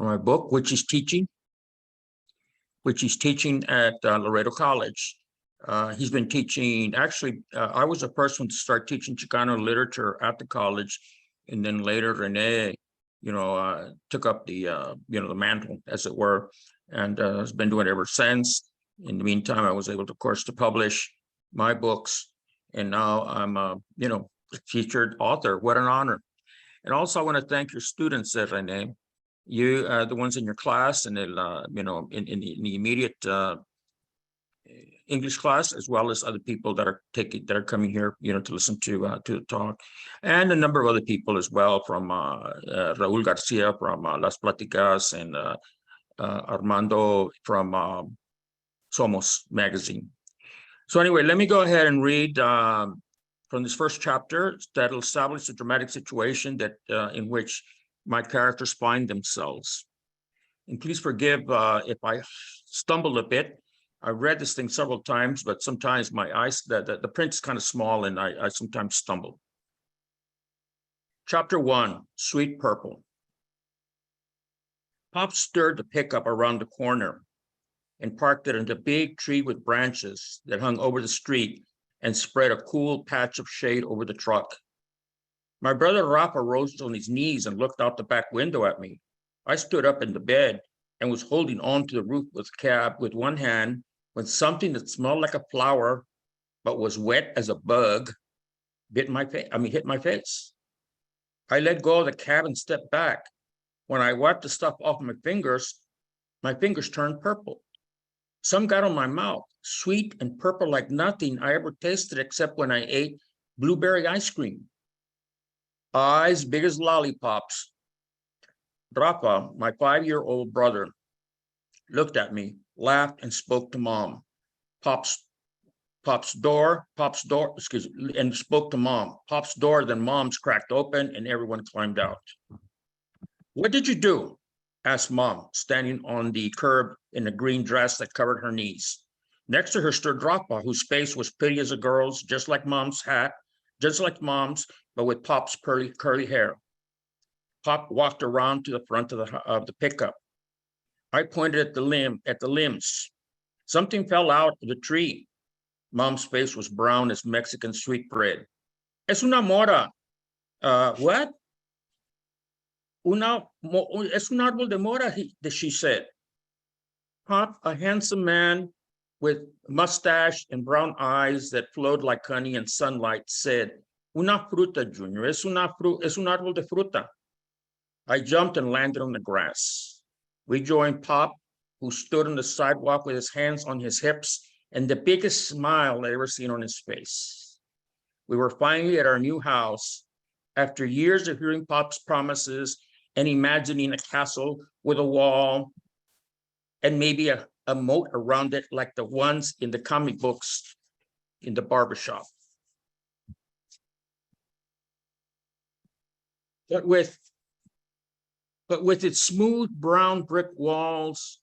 my book, which he's teaching at Laredo College. He's been teaching, actually, I was the first one to start teaching Chicano literature at the college. And then later Rene, took up the, the mantle, as it were, and has been doing it ever since. In the meantime, I was able to, of course, to publish my books. And now I'm, a featured author. What an honor. And also I want to thank your students, Rene. You, the ones in your class and, in the immediate English class, as well as other people that are coming here, to listen to the talk, and a number of other people as well, from Raul Garcia from Las Platicas, and Armando from Somos magazine. So anyway, let me go ahead and read from this first chapter that'll establish a dramatic situation that in which my characters find themselves. And please forgive if I stumble a bit. I've read this thing several times, but sometimes my eyes, the print's kind of small, and I sometimes stumble. Chapter 1, Sweet Purple. Pop stirred the pickup around the corner and parked it under a big tree with branches that hung over the street and spread a cool patch of shade over the truck. My brother Rafa rose on his knees and looked out the back window at me. I stood up in the bed and was holding on to the roof with cab with one hand when something that smelled like a flower but was wet as a bug hit my face. I let go of the cab and stepped back. When I wiped the stuff off my fingers turned purple. Some got on my mouth, sweet and purple like nothing I ever tasted except when I ate blueberry ice cream. Eyes big as lollipops. Rafa, my 5-year-old brother, looked at me, laughed, and spoke to Mom. Pop's door, and spoke to Mom. Pop's door, then Mom's cracked open, and everyone climbed out. What did you do? Asked Mom, standing on the curb in a green dress that covered her knees. Next to her stood Rafa, whose face was pretty as a girl's, just like Mom's hat, just like Mom's, but with Pop's curly hair. Pop walked around to the front of the pickup. I pointed at the limbs. Something fell out of the tree. Mom's face was brown as Mexican sweetbread. Es una mora. What? Es un árbol de mora, she said. Pop, a handsome man with mustache and brown eyes that flowed like honey and sunlight, said, Una fruta, Junior. Es un árbol de fruta. I jumped and landed on the grass. We joined Pop, who stood on the sidewalk with his hands on his hips and the biggest smile I'd ever seen on his face. We were finally at our new house after years of hearing Pop's promises and imagining a castle with a wall and maybe a moat around it like the ones in the comic books in the barbershop. But with its smooth brown brick walls,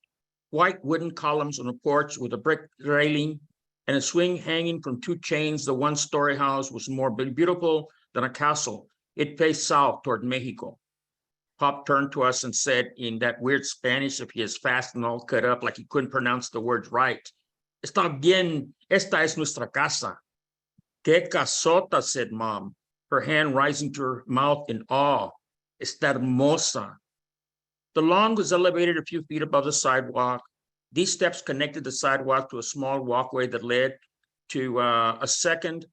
white wooden columns on a porch with a brick railing, and a swing hanging from 2 chains, the one-story house was more beautiful than a castle. It faced south toward Mexico. Pop turned to us and said in that weird Spanish of his, fast and all cut up like he couldn't pronounce the words right, Está bien, esta es nuestra casa. Que casota, said Mom, her hand rising to her mouth in awe. Está hermosa. The lawn was elevated a few feet above the sidewalk. These steps connected the sidewalk to a small walkway that led to a second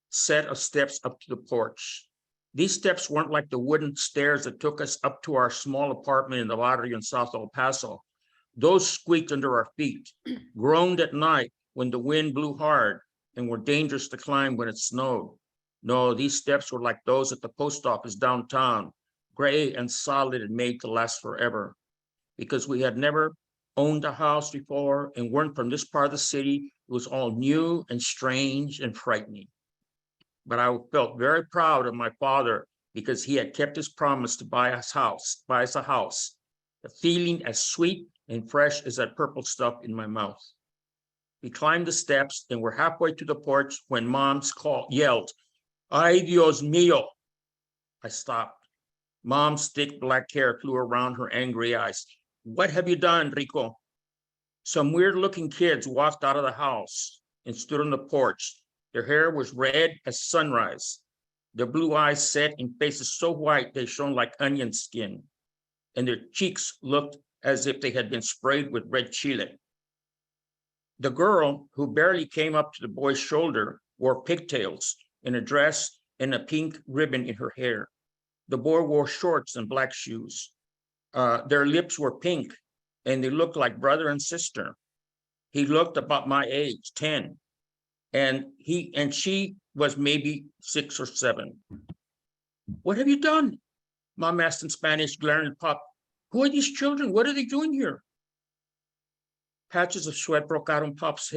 set of steps up to the porch. These steps weren't like the wooden stairs that took us up to our small apartment in the barrio in South El Paso. Those squeaked under our feet, groaned at night when the wind blew hard, and were dangerous to climb when it snowed. No, these steps were like those at the post office downtown, gray and solid and made to last forever. Because we had never owned a house before and weren't from this part of the city, it was all new and strange and frightening. But I felt very proud of my father because he had kept his promise to buy us a house, a feeling as sweet and fresh as that purple stuff in my mouth. We climbed the steps and were halfway to the porch when Mom's yelled, Ay, Dios mío. I stopped. Mom's thick black hair flew around her angry eyes. What have you done, Rico? Some weird-looking kids walked out of the house and stood on the porch. Their hair was red as sunrise. Their blue eyes set in faces so white they shone like onion skin, and their cheeks looked as if they had been sprayed with red chile. The girl, who barely came up to the boy's shoulder, wore pigtails and a dress and a pink ribbon in her hair. The boy wore shorts and black shoes. Their lips were pink, and they looked like brother and sister. He looked about my age, 10, and she was maybe 6 or 7. What have you done? Mom asked in Spanish, glaring at Pop. Who are these children? What are they doing here? Patches of sweat broke out on Pop's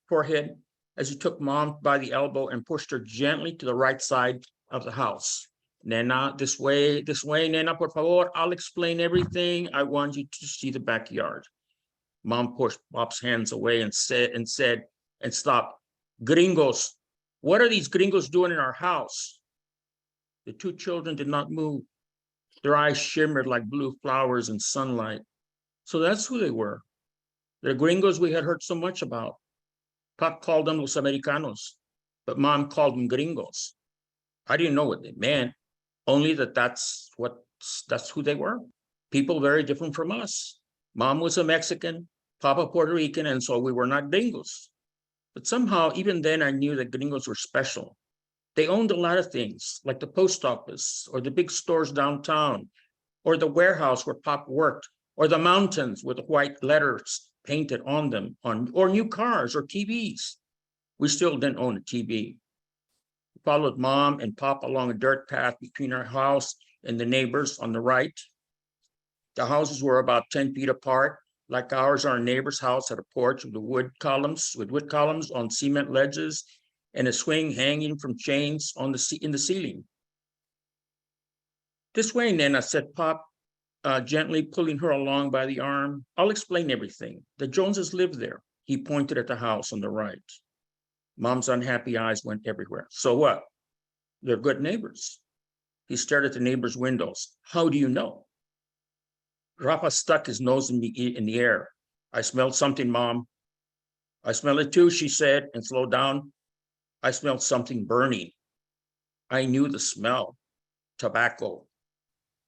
forehead as he took Mom by the elbow and pushed her gently to the right side of the house. Nena, this way, Nena, por favor. I'll explain everything. I want you to see the backyard. Mom pushed Pop's hands away and stopped. Gringos, what are these gringos doing in our house? The two children did not move. Their eyes shimmered like blue flowers in sunlight. So that's who they were. The gringos we had heard so much about. Pop called them los Americanos, but Mom called them gringos. I didn't know what they meant, only that's who they were. People very different from us. Mom was a Mexican, Papa Puerto Rican, and so we were not gringos. But somehow, even then, I knew that gringos were special. They owned a lot of things, like the post office, or the big stores downtown, or the warehouse where Pop worked, or the mountains with white letters painted on them, or new cars or TVs. We still didn't own a TV. We followed Mom and Pop along a dirt path between our house and the neighbors on the right. The houses were about 10 feet apart. Like ours, our neighbor's house had a porch with wood columns on cement ledges and a swing hanging from chains in the ceiling. This way, Nena, said Pop, gently pulling her along by the arm. I'll explain everything. The Joneses live there. He pointed at the house on the right. Mom's unhappy eyes went everywhere. So what? They're good neighbors. He stared at the neighbors' windows. How do you know? Rafa stuck his nose in the air. I smelled something, Mom. I smell it too, she said, and slowed down. I smelled something burning. I knew the smell. Tobacco.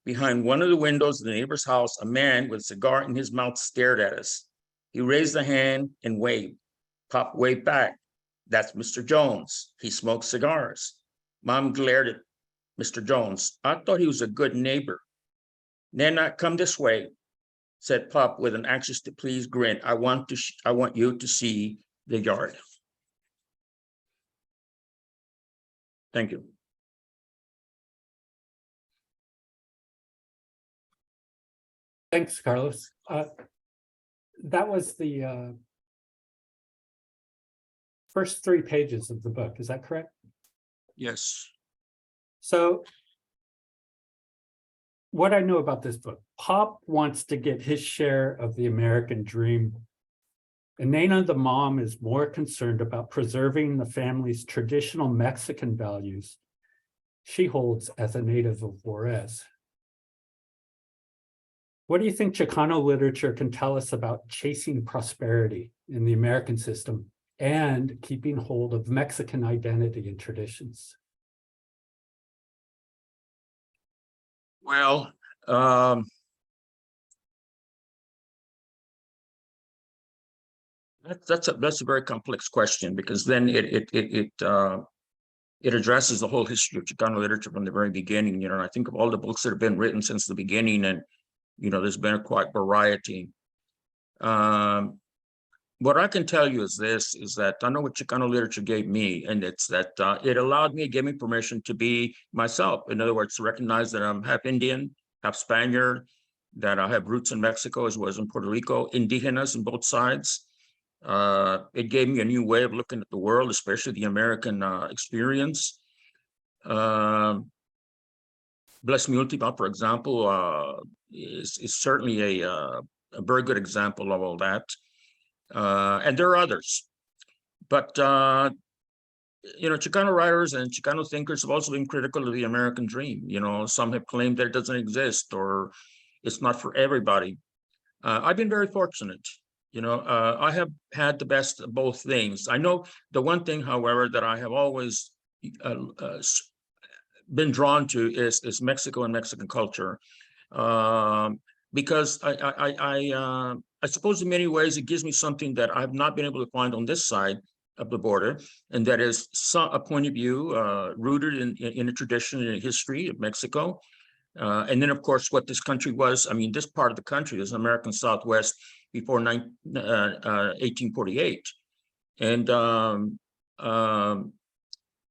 Behind one of the windows of the neighbor's house, a man with a cigar in his mouth stared at us. He raised a hand and waved. Pop waved back. That's Mr. Jones. He smokes cigars. Mom glared at Mr. Jones. I thought he was a good neighbor. Nena, come this way, said Pop with an anxious to please grin. I want you to see the yard. Thank you. Thanks, Carlos. That was the first 3 pages of the book. Is that correct? Yes. So what I know about this book, Pop wants to get his share of the American dream. And Nena, the mom, is more concerned about preserving the family's traditional Mexican values she holds as a native of Flores. What do you think Chicano literature can tell us about chasing prosperity in the American system and keeping hold of Mexican identity and traditions? Well, that's a very complex question, because then it addresses the whole history of Chicano literature from the very beginning. You know, I think of all the books that have been written since the beginning, and you know, there's been a quite variety. What I can tell you is this: is that I know what Chicano literature gave me, and it's that it allowed me, gave me permission to be myself. In other words, to recognize that I'm half Indian, half Spaniard, that I have roots in Mexico as well as in Puerto Rico, indigenous on both sides. It gave me a new way of looking at the world, especially the American experience. Bless Mi Última, for example, is certainly a very good example of all that. And there are others. But Chicano writers and Chicano thinkers have also been critical of the American dream. Some have claimed that it doesn't exist or it's not for everybody. I've been very fortunate. I have had the best of both things. I know the one thing, however, that I have always been drawn to is Mexico and Mexican culture, because I suppose in many ways it gives me something that I've not been able to find on this side of the border, and that is a point of view rooted in a tradition and a history of Mexico. And then, of course, what this country was. I mean, this part of the country is American Southwest before 1848. And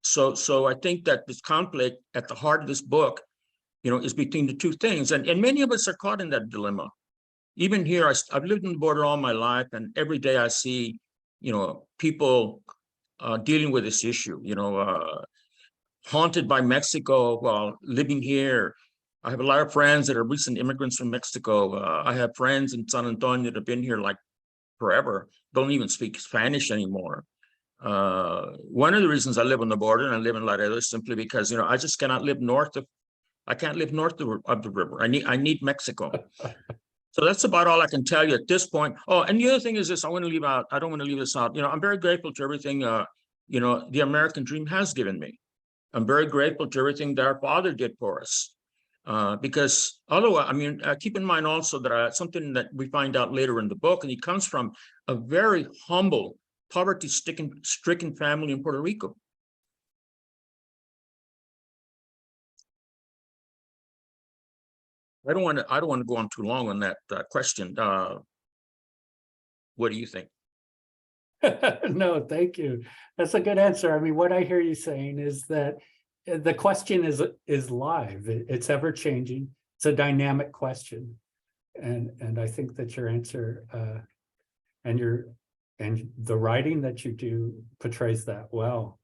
so I think that this conflict at the heart of this book, is between the two things. And many of us are caught in that dilemma. Even here, I've lived on the border all my life, and every day I see, people dealing with this issue, haunted by Mexico while living here. I have a lot of friends that are recent immigrants from Mexico. I have friends in San Antonio that have been here like forever, don't even speak Spanish anymore. One of the reasons I live on the border and I live in Laredo is simply because, I just cannot live I can't live north of the river. I need Mexico. So that's about all I can tell you at this point. Oh, and the other thing is this, I don't want to leave this out. I'm very grateful to everything, the American dream has given me. I'm very grateful to everything that our father did for us. Because otherwise, keep in mind also that something that we find out later in the book, and he comes from a very humble, poverty-stricken family in Puerto Rico. I don't want to go on too long on that question. What do you think? No, thank you. That's a good answer. What I hear you saying is that the question is live. It's ever changing. It's a dynamic question, and I think that your answer and the writing that you do portrays that well.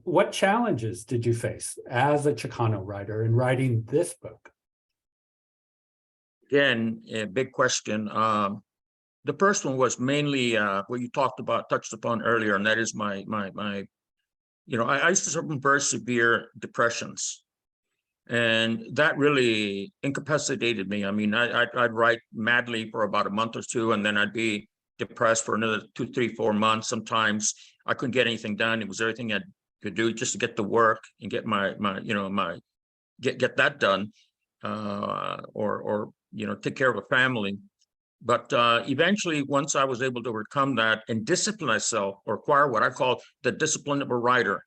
What challenges did you face as a Chicano writer in writing this book? Again, a big question. The first one was mainly what you touched upon earlier, and that is my I used to suffer from very severe depressions, and that really incapacitated me. I'd write madly for about a month or two, and then I'd be depressed for another 2, 3, 4 months. Sometimes I couldn't get anything done. It was everything I could do just to get to work and get get that done, or take care of a family. But eventually, once I was able to overcome that and discipline myself, or acquire what I call the discipline of a writer,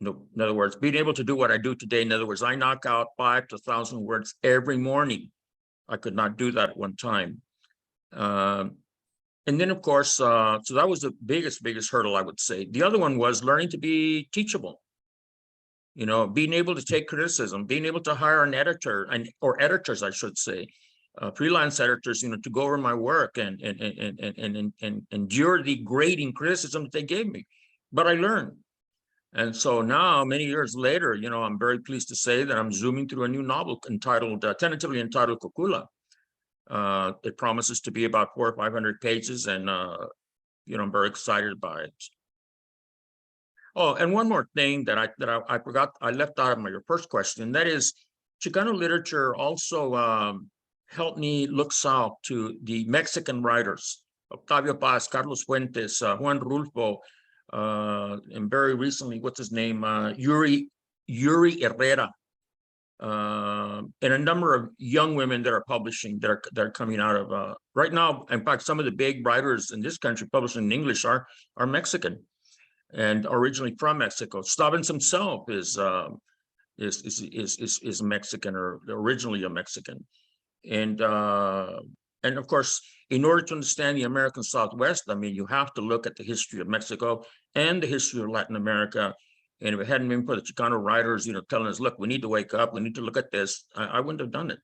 in other words, being able to do what I do today. In other words, I knock out 5 to 1,000 words every morning. I could not do that at one time. And then, of course, so that was the biggest hurdle, I would say. The other one was learning to be teachable. Being able to take criticism, being able to hire an editor, or editors, I should say, freelance editors, to go over my work and endure the grating criticism that they gave me. But I learned. And so now, many years later, I'm very pleased to say that I'm zooming through a new novel tentatively entitled Cocula. It promises to be about 400 or 500 pages, and I'm very excited by it. Oh, and one more thing that I forgot, I left out of your first question, that is Chicano literature also helped me look south to the Mexican writers, Octavio Paz, Carlos Fuentes, Juan Rulfo, and very recently, what's his name, Yuri Herrera, and a number of young women that are publishing, that are coming out of right now. In fact, some of the big writers in this country publishing in English are Mexican, and originally from Mexico. Stubbins himself is Mexican, or originally a Mexican. And of course, in order to understand the American Southwest, you have to look at the history of Mexico and the history of Latin America. And if it hadn't been for the Chicano writers, telling us, look, we need to wake up, we need to look at this, I wouldn't have done it.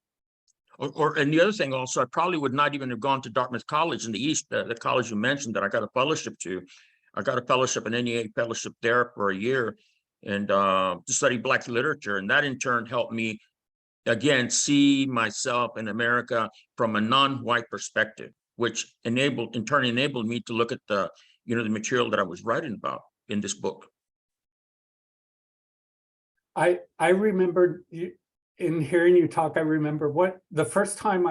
And the other thing also, I probably would not even have gone to Dartmouth College in the East, the college you mentioned that I got a fellowship to. I got a fellowship, an NEA fellowship there for a year, and to study Black literature. And that in turn helped me, again, see myself in America from a non-white perspective, which in turn enabled me to look at the material that I was writing about in this book. I remember you, in hearing you talk, I remember what the first time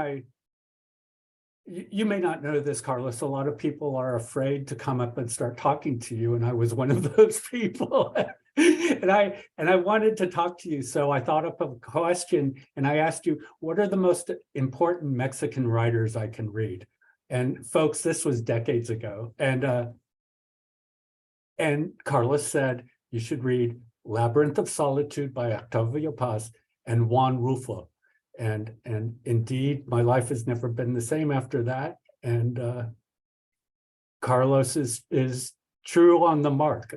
you may not know this, Carlos. A lot of people are afraid to come up and start talking to you, and I was one of those people. and I wanted to talk to you, so I thought up a question, and I asked you, what are the most important Mexican writers I can read? And folks, this was decades ago, and Carlos said you should read Labyrinth of Solitude by Octavio Paz and Juan Rulfo. And indeed, my life has never been the same after that. And Carlos is true on the mark.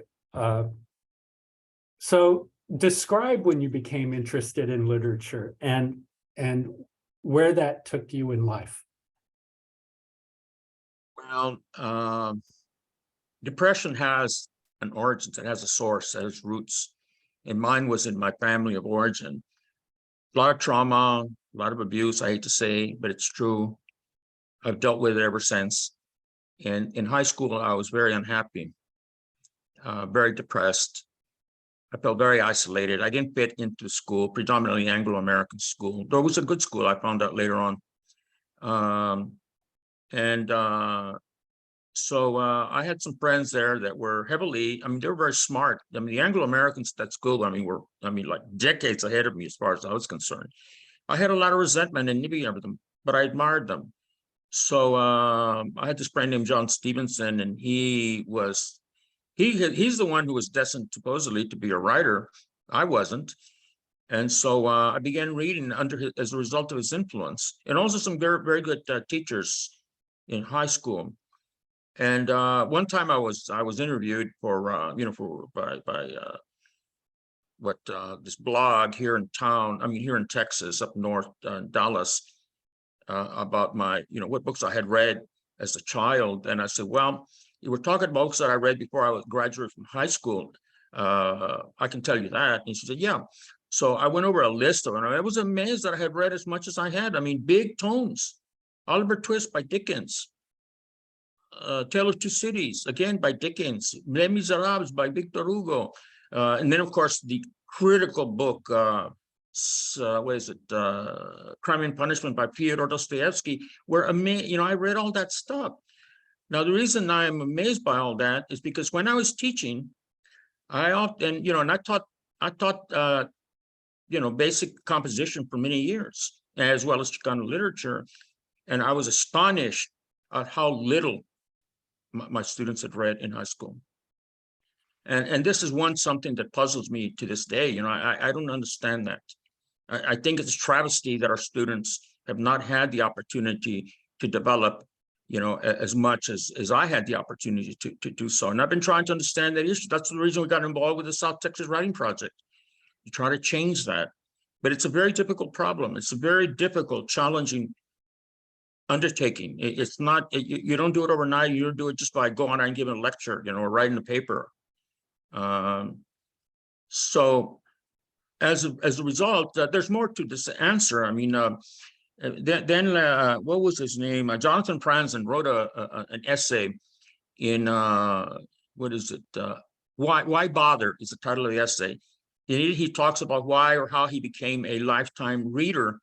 So describe when you became interested in literature and where that took you in life. Well, depression has an origin, it has a source, it has roots. And mine was in my family of origin. A lot of trauma, a lot of abuse, I hate to say, but it's true. I've dealt with it ever since. And in high school, I was very unhappy, very depressed. I felt very isolated. I didn't fit into school, predominantly Anglo-American school. Though it was a good school, I found out later on. So I had some friends there that were heavily, I mean, they were very smart. I mean, the Anglo-Americans at school, were like decades ahead of me as far as I was concerned. I had a lot of resentment and envy of them, but I admired them. So I had this friend named John Stevenson, and he's the one who was destined supposedly to be a writer. I wasn't. And so I began reading as a result of his influence, and also some very, very good teachers in high school. And one time I was interviewed for this blog here in town, here in Texas, up north, Dallas, about what books I had read as a child. And I said, well, you were talking about books that I read before I was graduated from high school. I can tell you that. And she said, yeah. So I went over a list of them. I was amazed that I had read as much as I had. Big tomes, Oliver Twist by Dickens. Tale of Two Cities, again by Dickens, Les Miserables by Victor Hugo, and then of course the critical book, Crime and Punishment by Fyodor Dostoevsky, where I read all that stuff. Now the reason I am amazed by all that is because when I was teaching, I often, and I taught basic composition for many years, as well as Chicano literature, and I was astonished at how little my students had read in high school. And this is something that puzzles me to this day. I don't understand that. I think it's a travesty that our students have not had the opportunity to develop, as much as I had the opportunity to do so. And I've been trying to understand that issue. That's the reason we got involved with the South Texas Writing Project. You try to change that, but it's a very difficult problem. It's a very difficult, challenging undertaking. It's not, you don't do it overnight. You don't do it just by going out and giving a lecture, or writing a paper. So as a result, there's more to this answer. What was his name? Jonathan Franzen wrote an essay in, Why Bother is the title of the essay. He talks about why or how he became a lifetime reader.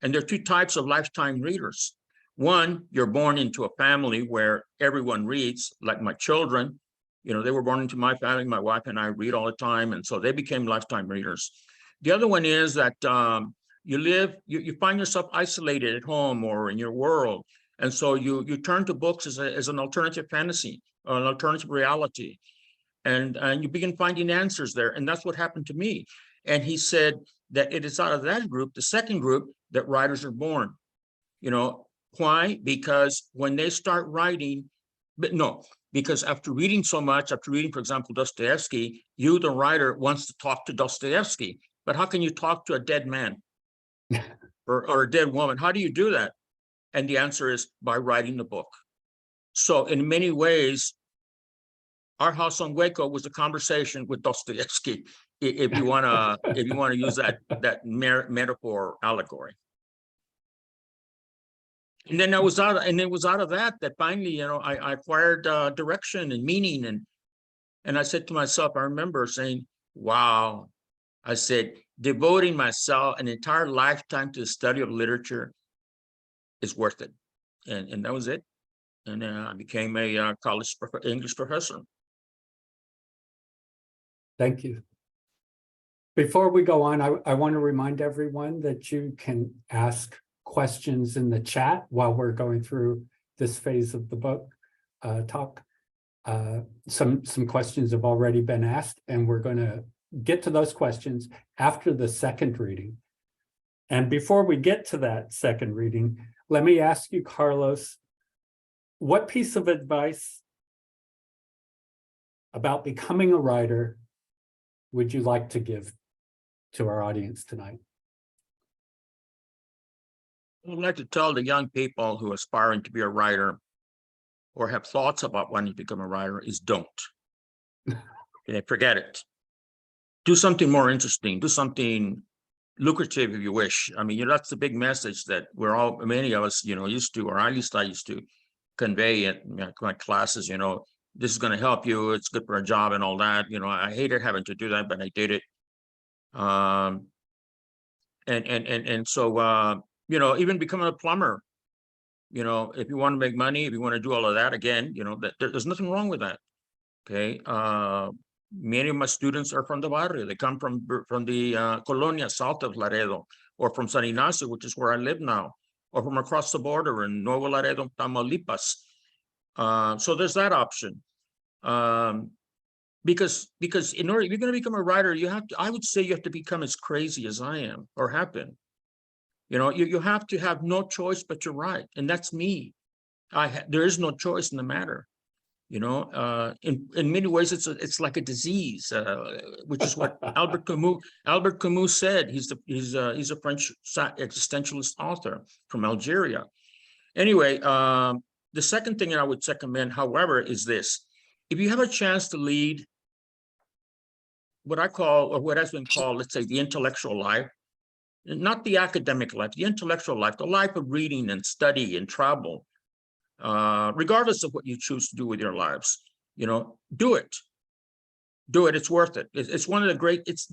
And there are two types of lifetime readers. One, you're born into a family where everyone reads, like my children. They were born into my family. My wife and I read all the time, and so they became lifetime readers. The other one is that you find yourself isolated at home or in your world, and so you turn to books as an alternative fantasy or an alternative reality, and you begin finding answers there. And that's what happened to me. And he said that it is out of that group, the second group, that writers are born. Why? Because when they start writing, because after reading so much, after reading, for example, Dostoevsky, you, the writer, wants to talk to Dostoevsky. But how can you talk to a dead man or a dead woman? How do you do that? And the answer is by writing the book. So in many ways, our house on Hueco was a conversation with Dostoevsky, if you want to use that metaphor allegory. And then it was out of that finally, I acquired direction and meaning. And I said to myself, I remember saying, wow, I said, devoting myself an entire lifetime to the study of literature is worth it. And that was it. And I became a college English professor. Thank you. Before we go on, I want to remind everyone that you can ask questions in the chat while we're going through this phase of the book talk. Some questions have already been asked, and we're going to get to those questions after the second reading. And before we get to that second reading, let me ask you, Carlos, what piece of advice about becoming a writer would you like to give to our audience tonight? I'd like to tell the young people who are aspiring to be a writer or have thoughts about wanting to become a writer is don't. Forget it. Do something more interesting. Do something lucrative if you wish. I mean, that's the big message that many of us, used to, or at least I used to convey in my classes, this is going to help you. It's good for a job and all that. I hated having to do that, but I did it. So even becoming a plumber, if you want to make money, if you want to do all of that, again, there's nothing wrong with that. Okay. Many of my students are from the barrio. They come from the colonia south of Laredo, or from San Ignacio, which is where I live now, or from across the border in Nuevo Laredo, Tamaulipas. So there's that option. Because in order, if you're going to become a writer, I would say you have to become as crazy as I am or have been. You have to have no choice but to write, and that's me. There is no choice in the matter. In many ways, it's like a disease, which is what Albert Camus said. He's a French existentialist author from Algeria. Anyway, the second thing that I would recommend, however, is this: if you have a chance to lead what I call, or what has been called, let's say, the intellectual life, not the academic life, the intellectual life, the life of reading and study and travel, regardless of what you choose to do with your lives, do it. It's worth it. It's one of the great, it's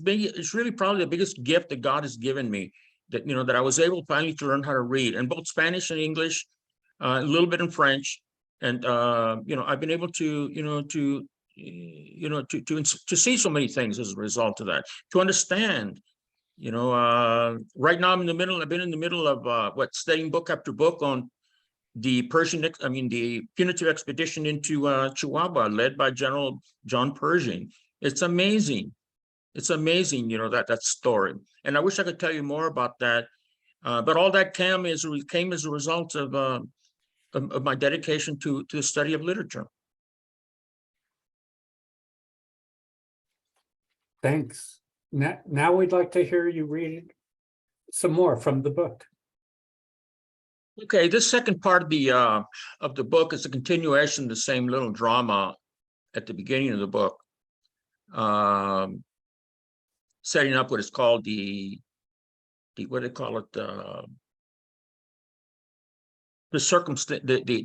really probably the biggest gift that God has given me, that, that I was able finally to learn how to read, and both Spanish and English, a little bit in French. And, I've been able to, to see so many things as a result of that, to understand. Right now I've been in the middle of studying book after book on the the punitive expedition into Chihuahua, led by General John Pershing. It's amazing. It's amazing, that story. And I wish I could tell you more about that. But all that came as a result of my dedication to the study of literature. Thanks. Now we'd like to hear you read some more from the book. Okay, this second part of the book is a continuation of the same little drama at the beginning of the book, setting up what is called the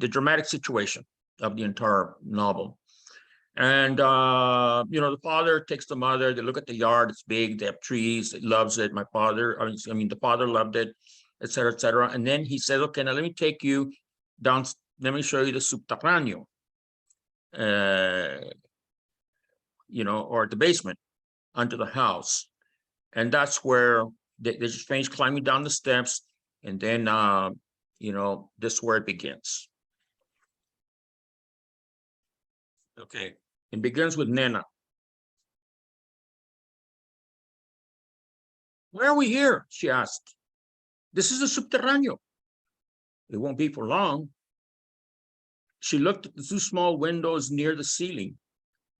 dramatic situation of the entire novel. And the father takes the mother. They look at the yard. It's big. They have trees. He loves it. The father loved it, et cetera, et cetera. And then he says, okay, now let me take you down. Let me show you the Subterráneo, or the basement under the house. And that's where they just finish climbing down the steps. And then, this is where it begins. Okay, it begins with Nena. Why are we here? She asked. This is the Subterráneo. It won't be for long. She looked at the two small windows near the ceiling.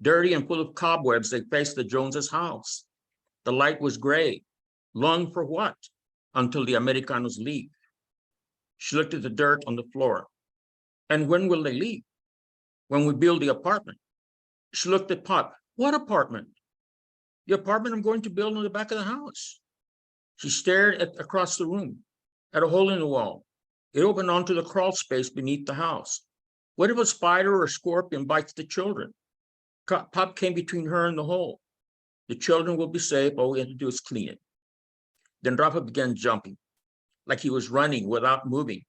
Dirty and full of cobwebs, they faced the Joneses' house. The light was gray. Long for what? Until the Americanos leave. She looked at the dirt on the floor. And when will they leave? When we build the apartment. She looked at Pop. What apartment? The apartment I'm going to build on the back of the house. She stared across the room, at a hole in the wall. It opened onto the crawl space beneath the house. What if a spider or a scorpion bites the children? Pop came between her and the hole. The children will be safe. All we have to do is clean it. Then Rafa began jumping, like he was running without moving.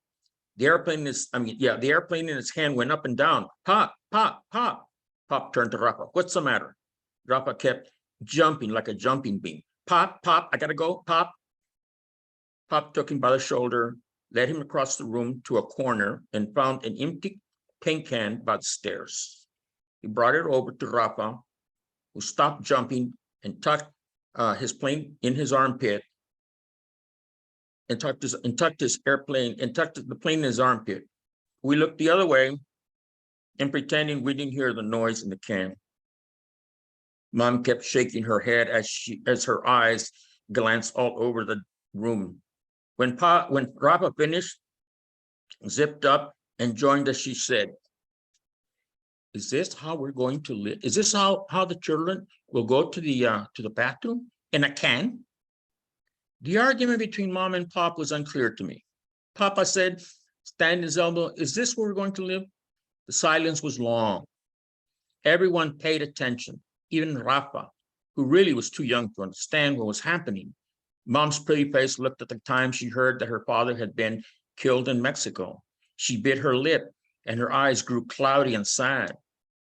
The airplane in his hand went up and down. Pop, pop, pop. Pop turned to Rafa. What's the matter? Rafa kept jumping like a jumping bean. Pop, pop, I gotta go, pop. Pop took him by the shoulder, led him across the room to a corner, and found an empty paint can by the stairs. He brought it over to Rafa, who stopped jumping and tucked his plane in his armpit, and tucked the plane in his armpit. We looked the other way and pretending we didn't hear the noise in the can. Mom kept shaking her head as her eyes glanced all over the room. When Rafa finished, zipped up and joined us, she said, "Is this how we're going to live? Is this how the children will go to the bathroom in a can?" The argument between Mom and Pop was unclear to me. Papa said, standing his elbow, "Is this where we're going to live?" The silence was long. Everyone paid attention, even Rafa, who really was too young to understand what was happening. Mom's pretty face looked at the time she heard that her father had been killed in Mexico. She bit her lip and her eyes grew cloudy and sad.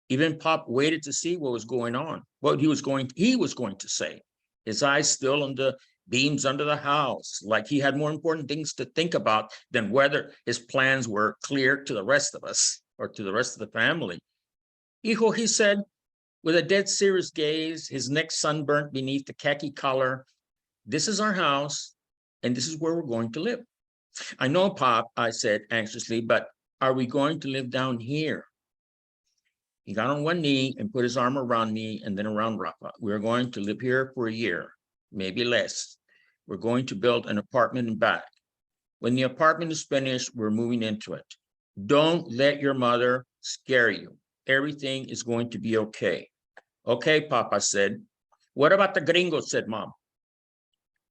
Even Pop waited to see what was going on, what he was going to say. His eyes still on the beams under the house, like he had more important things to think about than whether his plans were clear to the rest of us or to the rest of the family. "Hijo," he said, with a dead serious gaze, his neck sunburnt beneath the khaki collar, "this is our house, and this is where we're going to live." "I know, Pop," I said anxiously, "but are we going to live down here?" He got on one knee and put his arm around me and then around Rafa. "We're going to live here for a year, maybe less. We're going to build an apartment in back. When the apartment is finished, we're moving into it. Don't let your mother scare you. Everything is going to be okay." "Okay, Papa," said. "What about the Gringos?" said Mom.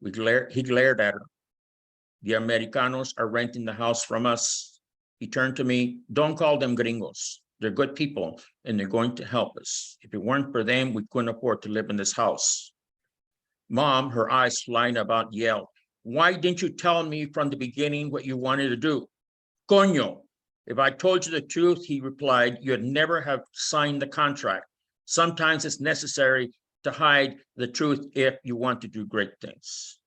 He glared at her. "The Americanos are renting the house from us." He turned to me. "Don't call them Gringos. They're good people, and they're going to help us. If it weren't for them, we couldn't afford to live in this house." Mom, her eyes flying about, yelled, "Why didn't you tell me from the beginning what you wanted to do?" "Coño, if I told you the truth," he replied, "you'd never have signed the contract. Sometimes it's necessary to hide the truth if you want to do great things."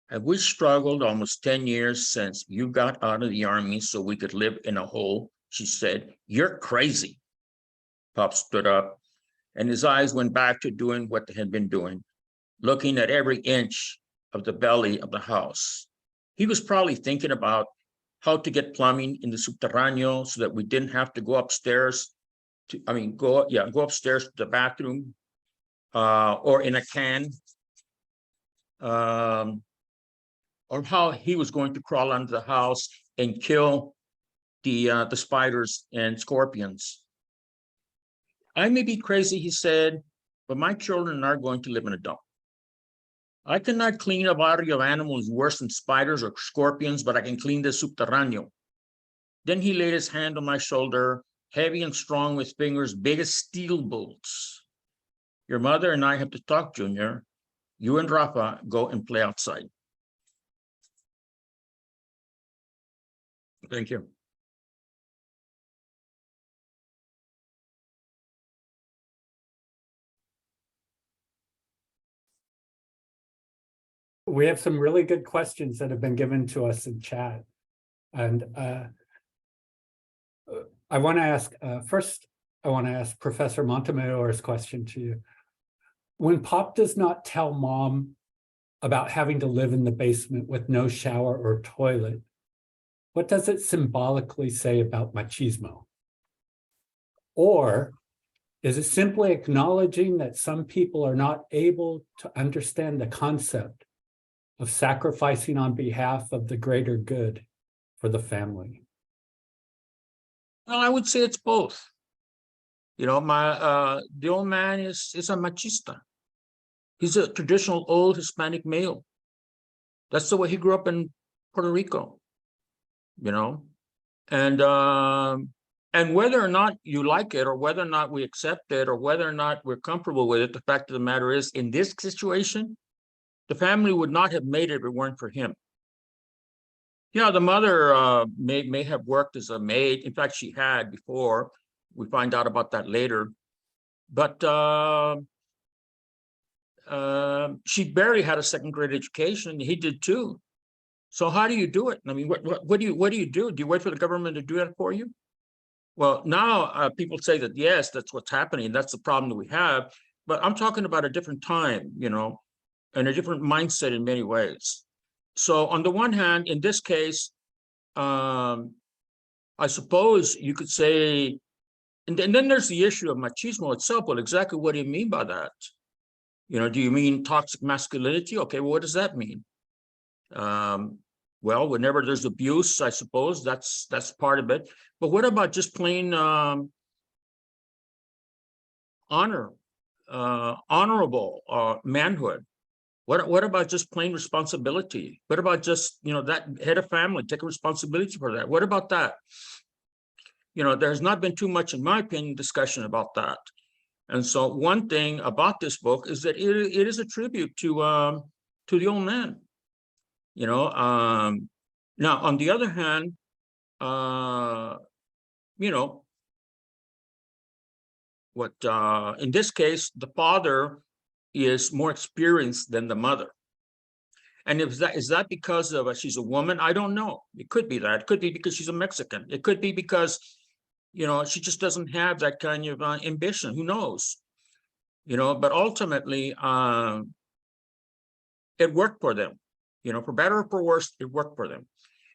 "Have we struggled almost 10 years since you got out of the army so we could live in a hole?" she said. "You're crazy." Pop stood up and his eyes went back to doing what they had been doing, looking at every inch of the belly of the house. He was probably thinking about how to get plumbing in the Subterráneo so that we didn't have to go upstairs go upstairs to the bathroom or in a can, or how he was going to crawl under the house and kill the spiders and scorpions. "I may be crazy," he said, "but my children are going to live in a dump. I cannot clean a barrio of animals worse than spiders or scorpions, but I can clean the Subterráneo." Then he laid his hand on my shoulder, heavy and strong with fingers big as steel bolts. "Your mother and I have to talk, Junior. You and Rafa go and play outside." Thank you. We have some really good questions that have been given to us in chat. And I want to ask, first, I want to ask Professor Montemayor's question to you. When Pop does not tell Mom about having to live in the basement with no shower or toilet, what does it symbolically say about machismo? Or is it simply acknowledging that some people are not able to understand the concept of sacrificing on behalf of the greater good for the family? Well, I would say it's both. You know, the old man is a machista. He's a traditional old Hispanic male. That's the way he grew up in Puerto Rico, you know. And And whether or not you like it, or whether or not we accept it, or whether or not we're comfortable with it, the fact of the matter is, in this situation, the family would not have made it if it weren't for him. Yeah, the mother may have worked as a maid. In fact, she had before. We find out about that later. But she barely had a second grade education. He did too. So how do you do it? I mean, what do you do? Do you wait for the government to do that for you? Well, now people say that, yes, that's what's happening. That's the problem that we have. But I'm talking about a different time, you know, and a different mindset in many ways. So on the one hand, in this case, I suppose you could say, and then there's the issue of machismo itself. Well, exactly what do you mean by that? You know, do you mean toxic masculinity? Okay, well, what does that mean? Well, whenever there's abuse, I suppose that's part of it. But what about just plain honorable manhood? What about just plain responsibility? What about just, you know, that head of family taking responsibility for that? What about that? You know, there's not been too much, in my opinion, discussion about that. And so one thing about this book is that it is a tribute to the old man. You know, now on the other hand, you know, what in this case, the father is more experienced than the mother. And is that because of she's a woman? I don't know. It could be that. It could be because she's a Mexican. It could be because, you know, she just doesn't have that kind of ambition. Who knows? You know, but ultimately, it worked for them. You know, for better or for worse, it worked for them.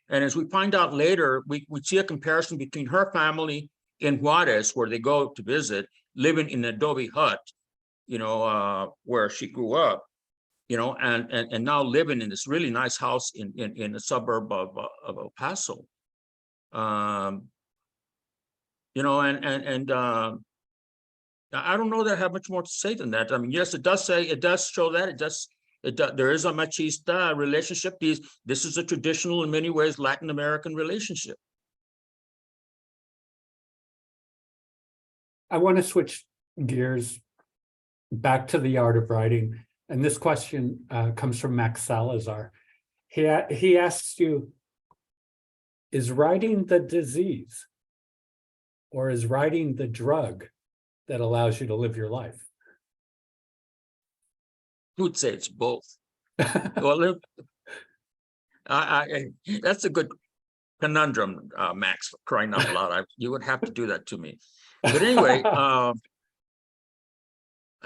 And as we find out later, we see a comparison between her family in Juarez, where they go to visit, living in an adobe hut, you know, where she grew up, you know, and now living in this really nice house in a suburb of El Paso. You know, I don't know that I have much more to say than that. I mean, yes, it does show that there is a machista relationship. This is a traditional, in many ways, Latin American relationship. I want to switch gears back to the art of writing. And this question comes from Max Salazar. He asks you, is writing the disease or is writing the drug that allows you to live your life? I would say it's both. Well, that's a good conundrum, Max, for crying out loud. You would have to do that to me. But anyway,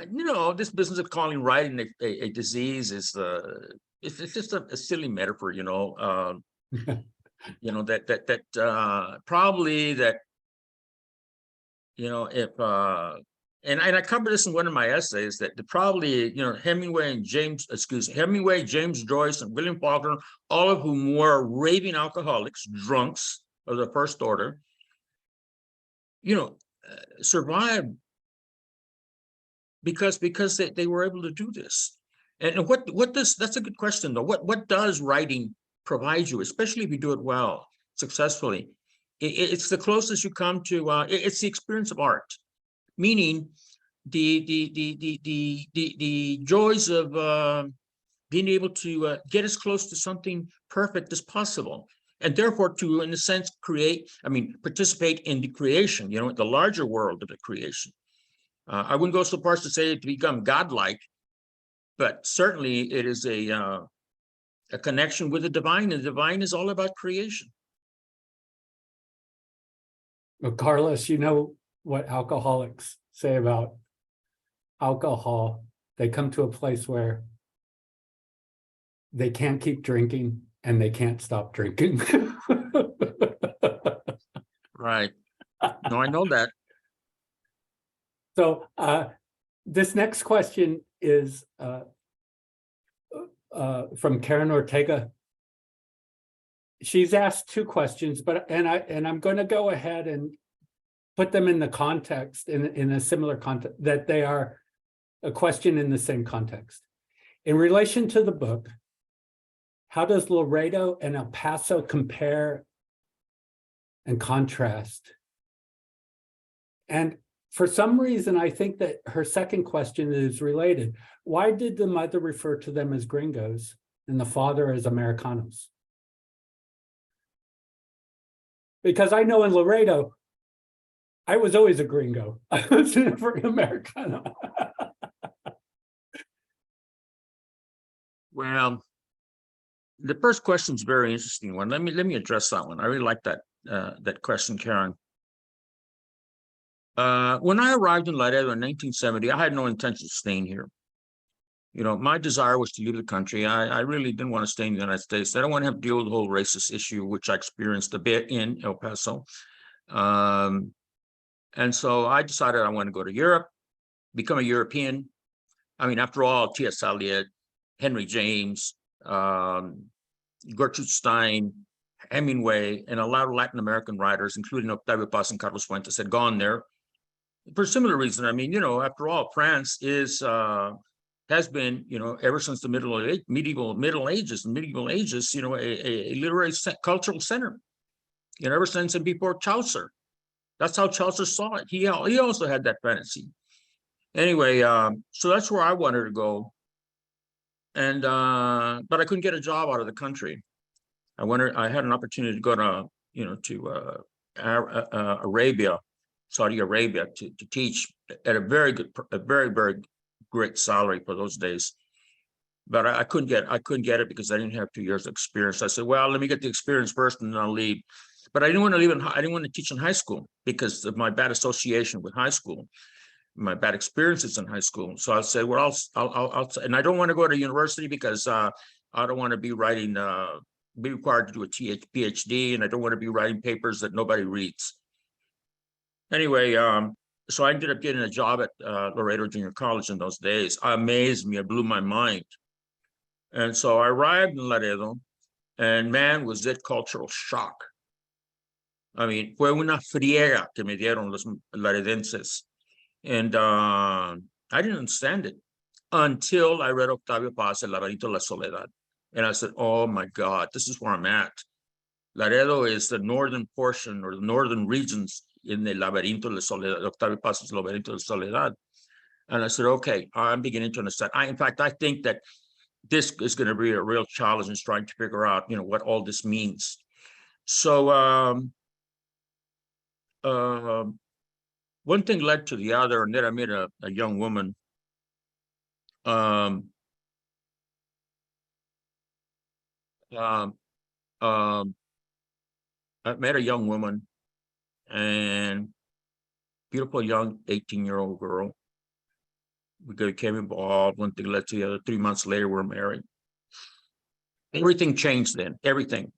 you know, this business of calling writing a disease is it's just a silly metaphor, you know. You know, that probably that, you know, if and I covered this in one of my essays, that probably, you know, Hemingway, James Joyce, and William Faulkner, all of whom were raving alcoholics, drunks of the first order, you know, survived because they were able to do this. And what does, that's a good question though. What does writing provide you, especially if you do it well, successfully? It's the closest you come to it's the experience of art, meaning the joys of being able to get as close to something perfect as possible, and therefore to, in a sense, participate in the creation, you know, the larger world of the creation. I wouldn't go so far as to say to become godlike, but certainly it is a connection with the divine, and the divine is all about creation. Well, Carlos, you know what alcoholics say about alcohol. They come to a place where they can't keep drinking and they can't stop drinking. Right. No, I know that. So this next question is from Karen Ortega. She's asked two questions, but I'm going to go ahead and put them in the context, in a similar context, that they are a question in the same context. In relation to the book, how does Laredo and El Paso compare and contrast And for some reason, I think that her second question is related. Why did the mother refer to them as Gringos and the father as Americanos? Because I know in Laredo, I was always a Gringo. I was never an Americano. Well, the first question is a very interesting one. Let me address that one. I really like that question, Karen. When I arrived in Laredo in 1970, I had no intention of staying here. You know, my desire was to leave the country. I really didn't want to stay in the United States. I don't want to have to deal with the whole racist issue, which I experienced a bit in El Paso. And so I decided I want to go to Europe, become a European. I mean, after all, T.S. Eliot, Henry James, Gertrude Stein, Hemingway, and a lot of Latin American writers, including Octavio Paz and Carlos Fuentes, had gone there for a similar reason. I mean, you know, after all, France has been, you know, ever since the Middle Ages, you know, a literary cultural center. You know, ever since and before Chaucer. That's how Chaucer saw it. He also had that fantasy. Anyway, so that's where I wanted to go. And but I couldn't get a job out of the country. I had an opportunity to go to, you know, to Arabia, Saudi Arabia, to teach at a very great salary for those days. But I couldn't get it because I didn't have 2 years of experience. I said, well, let me get the experience first and then I'll leave. But I didn't want to leave. I didn't want to teach in high school because of my bad association with high school, my bad experiences in high school. So I said, well, I'll and I don't want to go to university because I don't want to be writing, be required to do a PhD, and I don't want to be writing papers that nobody reads. Anyway, so I ended up getting a job at Laredo Junior College in those days. It amazed me. It blew my mind. And so I arrived in Laredo, and man, was it cultural shock. I mean, fue una friega que me dieron los laredenses. And I didn't understand it until I read Octavio Paz, El Laberinto de la Soledad. And I said, oh my God, this is where I'm at. Laredo is the northern portion or the northern regions in the Laberinto de la Soledad, Octavio Paz's Laberinto de la Soledad. And I said, okay, I'm beginning to understand. In fact, I think that this is going to be a real challenge in trying to figure out, you know, what all this means. So one thing led to the other, and then I met a young woman. I met a young woman, and beautiful young 18-year-old girl. We became involved. One thing led to the other. 3 months later, we're married. Everything changed then, everything.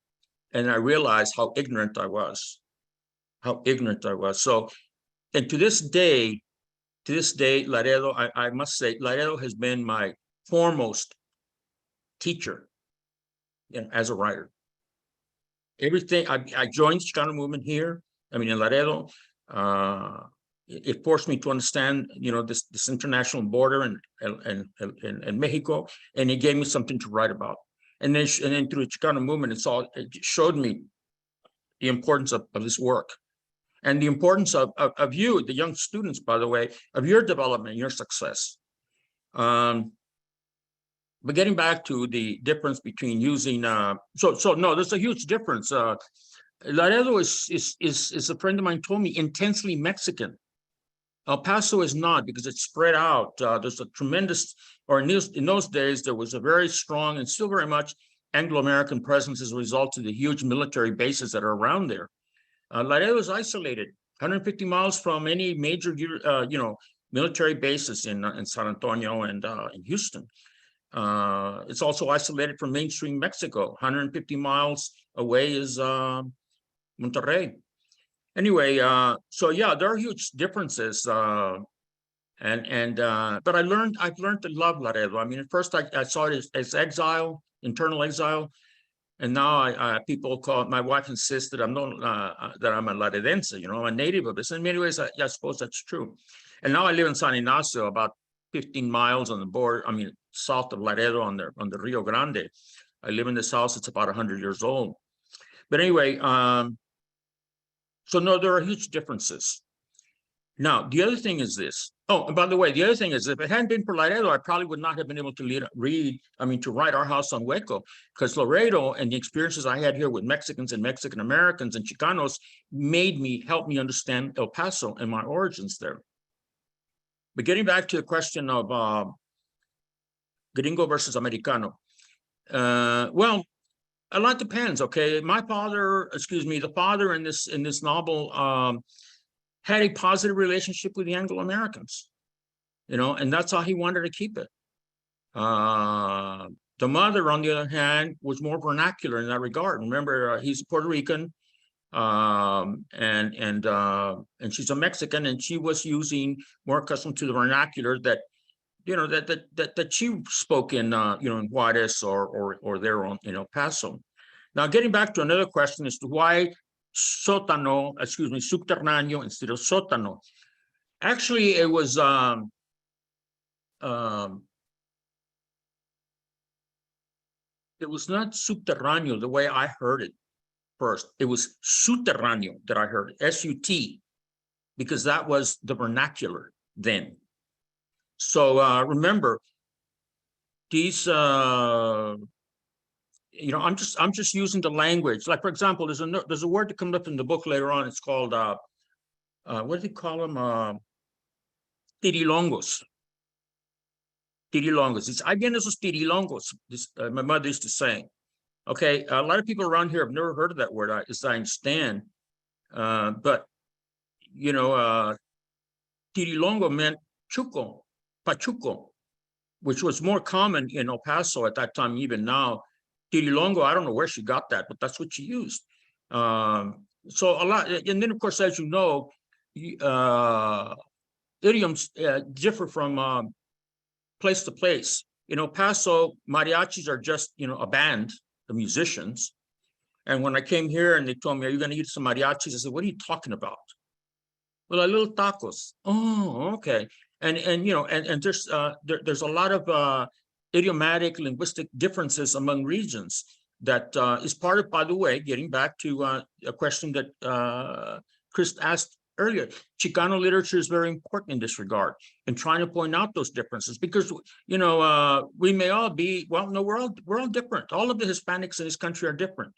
And I realized how ignorant I was. So, and to this day, Laredo, I must say, Laredo has been my foremost teacher, you know, as a writer. Everything, I joined the Chicano movement here. I mean, in Laredo, it forced me to understand, you know, this international border and Mexico, and it gave me something to write about. And then through the Chicano movement, it showed me the importance of this work. And the importance of you, the young students, by the way, of your development, your success. But getting back to the difference between using, no, there's a huge difference. Laredo is a friend of mine told me, intensely Mexican. El Paso is not, because it's spread out. There's a tremendous, or in those days, there was a very strong and still very much Anglo-American presence as a result of the huge military bases that are around there. Laredo is isolated, 150 miles from any major, you know, military bases in San Antonio and in Houston. It's also isolated from mainstream Mexico. 150 miles away is Monterrey. Anyway, so yeah, there are huge differences. But I've learned to love Laredo. I mean, at first I saw it as exile, internal exile. And now people call it, my wife insists that I'm a Laredense, you know, I'm a native of this. In many ways, I suppose that's true. And now I live in San Ignacio, about 15 miles on the border, I mean, south of Laredo on the Rio Grande. I live in this house, it's about 100 years old. But anyway, so no, there are huge differences. Now, the other thing is this. Oh, and by the way, the other thing is, if it hadn't been for Laredo, I probably would not have been able to to write Our House on Hueco, because Laredo and the experiences I had here with Mexicans and Mexican Americans and Chicanos help me understand El Paso and my origins there. But getting back to the question of Gringo versus Americano, well, a lot depends. Okay, the father in this novel had a positive relationship with the Anglo Americans, and that's how he wanted to keep it. The mother, on the other hand, was more vernacular in that regard. Remember, he's Puerto Rican, and she's a Mexican, and she was more accustomed to the vernacular that she spoke in in Juarez or there on El Paso. Now, getting back to another question as to why subterráneo instead of sótano. Actually, it was not subterráneo the way I heard it first. It was subterráneo that I heard, S-U-T, because that was the vernacular then. So remember, these I'm just using the language. Like, for example, there's a word that comes up in the book later on. It's called what do they call them? Tirilongos. Tirilongos. It's "ahí vienen esos tirilongos." My mother used to say. Okay, a lot of people around here have never heard of that word, as I understand. But tirilongo meant chuco, pachuco, which was more common in El Paso at that time, even now. Tirilongo, I don't know where she got that, but that's what she used. So a lot, and then of course, as you know, idioms differ from place to place. In El Paso, mariachis are just a band of musicians. And when I came here and they told me, "Are you going to eat some mariachis?" I said, "What are you talking about?" "Well, a little tacos." "Oh, okay." And there's a lot of idiomatic linguistic differences among regions that is part of, by the way, getting back to a question that Chris asked earlier. Chicano literature is very important in this regard, and trying to point out those differences, because we may all be, well, no, we're all different. All of the Hispanics in this country are different.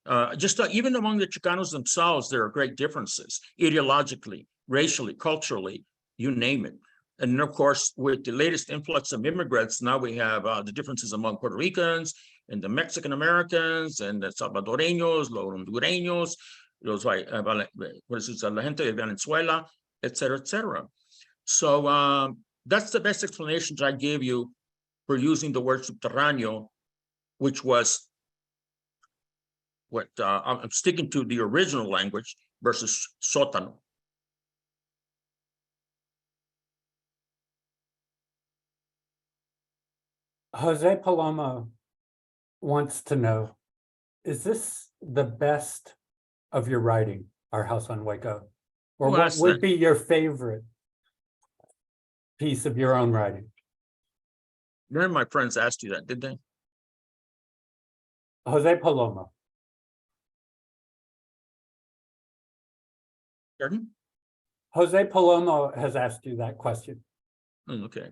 Even among the Chicanos themselves, there are great differences, ideologically, racially, culturally, you name it. And of course, with the latest influx of immigrants, now we have the differences among Puerto Ricans and the Mexican Americans and the Salvadoreños, los Hondureños, la gente de Venezuela, et cetera, et cetera. So that's the best explanations I gave you for using the word subterráneo, which was what I'm sticking to the original language versus sótano. Jose Paloma wants to know, is this the best of your writing, Our House on Hueco? Or Well, what would be your favorite piece of your own writing? None of my friends asked you that, did they? Jose Paloma. Pardon? Jose Paloma has asked you that question. Okay.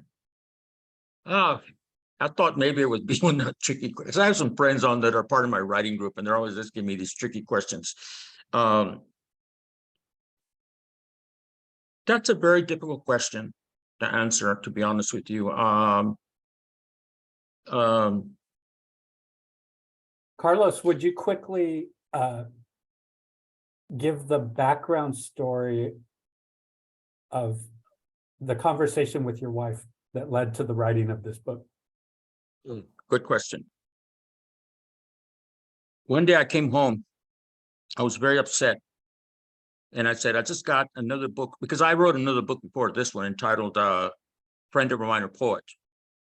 I thought maybe it would be one of the tricky questions. I have some friends on that are part of my writing group, and they're always asking me these tricky questions. That's a very difficult question to answer, to be honest with you. Carlos, would you quickly give the background story of the conversation with your wife that led to the writing of this book? Good question. One day I came home. I was very upset. And I said, I just got another book, because I wrote another book before this one entitled Friend of a Minor Poet,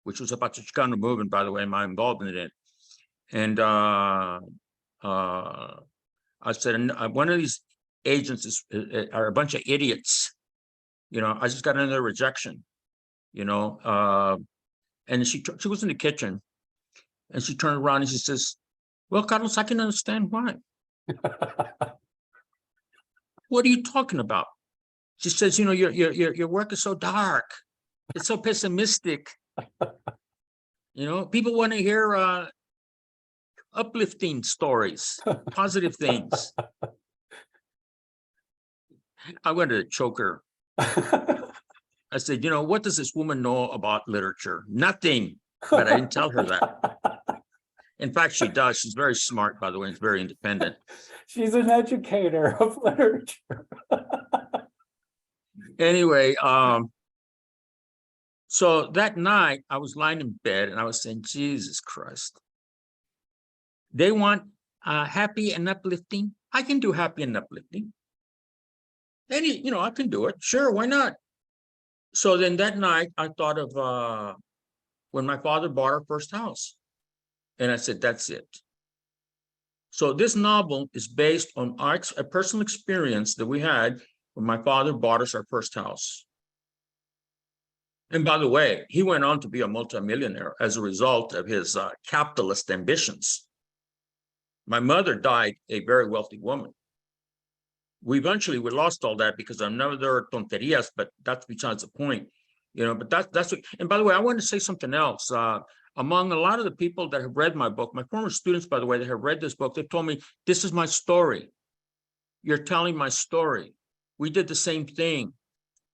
which was about the Chicano movement, by the way, my involvement in it. And I said, one of these agents are a bunch of idiots. I just got another rejection, and she was in the kitchen, and she turned around and she says, "Well, Carlos, I can understand why." "What are you talking about?" She says, you know, your work is so dark. It's so pessimistic. You know, people want to hear uplifting stories, positive things. I wanted to choke her. I said, you know, what does this woman know about literature? Nothing. But I didn't tell her that. In fact, she does. She's very smart, by the way, and very independent. She's an educator of literature. Anyway, so that night I was lying in bed and I was saying, Jesus Christ. They want happy and uplifting. I can do happy and uplifting. You know, I can do it. Sure, why not? So then that night I thought of when my father bought our first house. And I said, that's it. So this novel is based on a personal experience that we had when my father bought us our first house. And by the way, he went on to be a multimillionaire as a result of his capitalist ambitions. My mother died a very wealthy woman. We lost all that because of another tonterías, but that's besides the point. You know, but that's what, and by the way, I wanted to say something else. Among a lot of the people that have read my book, my former students, by the way, that have read this book, they've told me, this is my story. You're telling my story. We did the same thing,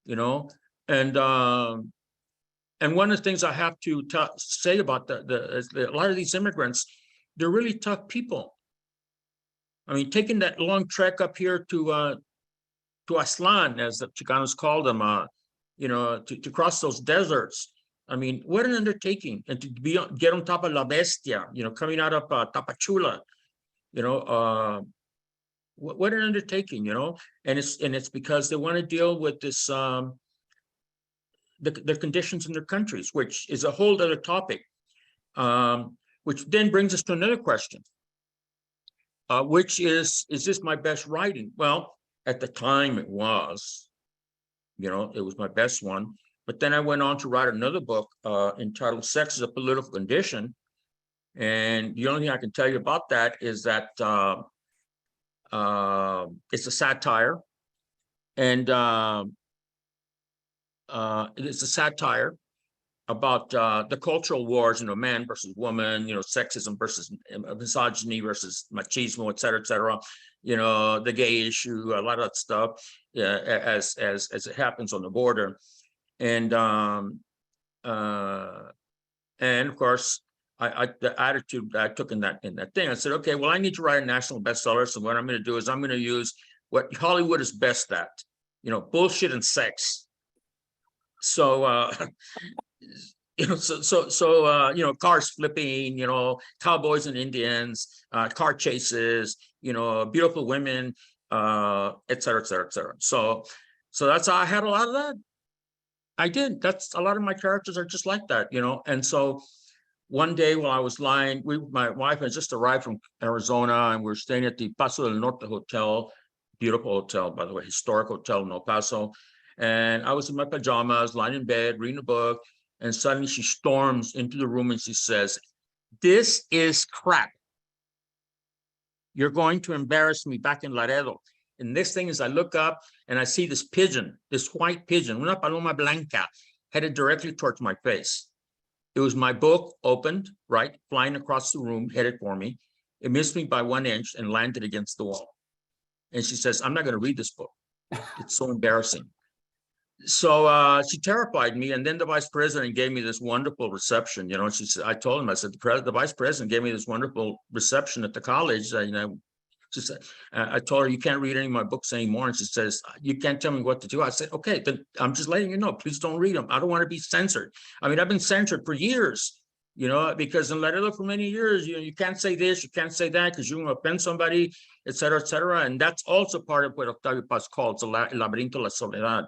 you know, and one of the things I have to say about a lot of these immigrants, they're really tough people. I mean, taking that long trek up here to Aslan, as the Chicanos call them, you know, to cross those deserts. I mean, what an undertaking, and to get on top of La Bestia, you know, coming out of Tapachula, you know, what an undertaking, you know, and it's because they want to deal with this the conditions in their countries, which is a whole other topic, which then brings us to another question, which is this my best writing? Well, at the time it was, you know, it was my best one. But then I went on to write another book entitled Sex is a Political Condition. And the only thing I can tell you about that is that it's a satire. And it's a satire about the cultural wars, you know, man versus woman, you know, sexism versus misogyny versus machismo, et cetera, you know, the gay issue, a lot of that stuff, as it happens on the border. And of course, the attitude that I took in that thing, I said, okay, well, I need to write a national bestseller. So what I'm going to do is I'm going to use what Hollywood is best at, you know, bullshit and sex. So, you know, you know, cars flipping, you know, cowboys and Indians, car chases, you know, beautiful women, et cetera, et cetera, et cetera. So that's how I had a lot of that. I did. That's a lot of my characters are just like that, you know. And so one day while I was lying, my wife had just arrived from Arizona, and we were staying at the Paso del Norte Hotel, beautiful hotel, by the way, historic hotel in El Paso. And I was in my pajamas, lying in bed, reading a book, and suddenly she storms into the room and she says, "This is crap. You're going to embarrass me back in Laredo." And next thing is I look up and I see this pigeon, this white pigeon, una paloma blanca, headed directly towards my face. It was my book opened, right, flying across the room, headed for me. It missed me by 1 inch and landed against the wall. And she says, "I'm not going to read this book. It's so embarrassing." So she terrified me. And then the vice president gave me this wonderful reception. You know, she said, I told him, I said, the vice president gave me this wonderful reception at the college. You know, she said, I told her, "You can't read any of my books anymore." And she says, "You can't tell me what to do." I said, "Okay, then I'm just letting you know, please don't read them. I don't want to be censored." I mean, I've been censored for years, you know, because in Laredo for many years, you know, you can't say this, you can't say that, because you're going to offend somebody, et cetera, et cetera. And that's also part of what Octavio Paz calls the laberinto de la soledad.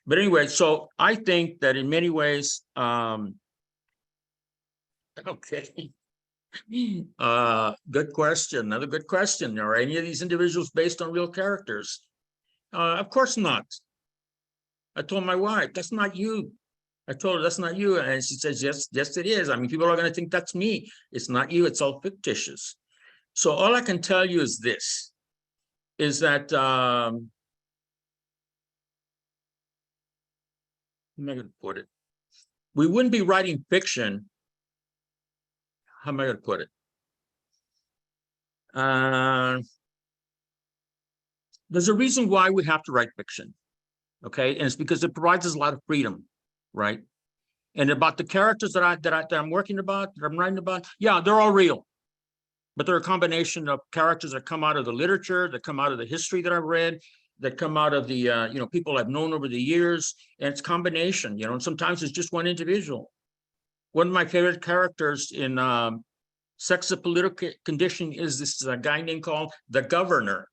But anyway, so I think that in many ways, okay. Good question. Another good question. Are any of these individuals based on real characters? Of course not. I told my wife, "That's not you." I told her, "That's not you." And she says, "Yes, yes, it is. I mean, people are going to think that's me. It's not you. It's all fictitious." So all I can tell you is this, is that am I going to put it? We wouldn't be writing fiction. How am I going to put it? There's a reason why we have to write fiction, okay? And it's because it provides us a lot of freedom, right? And about the characters that I'm working about, that I'm writing about, yeah, they're all real, but they're a combination of characters that come out of the literature, that come out of the history that I've read, that come out of the people I've known over the years, and it's combination, and sometimes it's just one individual. One of my favorite characters in Sex of Political Conditioning is this a guy named called the Governor.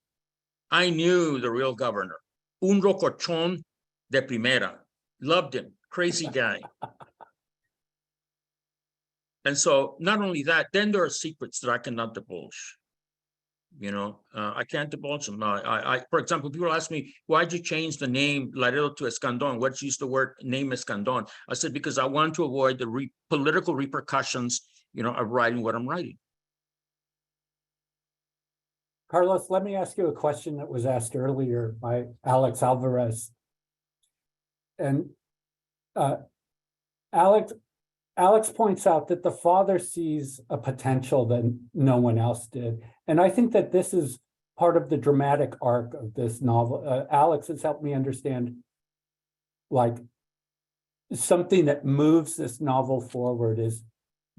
I knew the real governor, un rocochón de primera. Loved him, crazy guy. And so not only that, then there are secrets that I cannot divulge. I can't divulge them. For example, people ask me, why'd you change the name Laredo to Escandon? What'd you use the word name Escandon? I said, because I want to avoid the political repercussions, of writing what I'm writing. Carlos, let me ask you a question that was asked earlier by Alex Alvarez. And Alex points out that the father sees a potential that no one else did. And I think that this is part of the dramatic arc of this novel. Alex has helped me understand, like, something that moves this novel forward is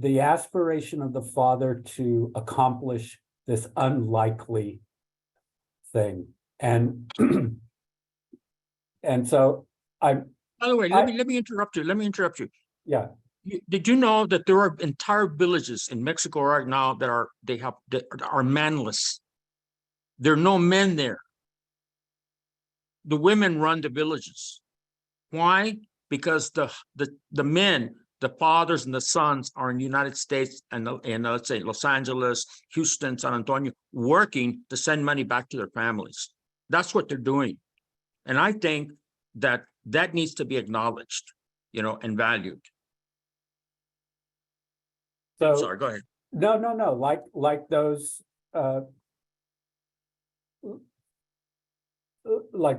the aspiration of the father to accomplish this unlikely thing. And and so by the way, let me interrupt you. Yeah. Did you know that there are entire villages in Mexico right now that are manless? There are no men there. The women run the villages. Why? Because the men, the fathers and the sons, are in the United States and let's say Los Angeles, Houston, San Antonio, working to send money back to their families. That's what they're doing. And I think that needs to be acknowledged, and valued. So sorry, go ahead. No. Like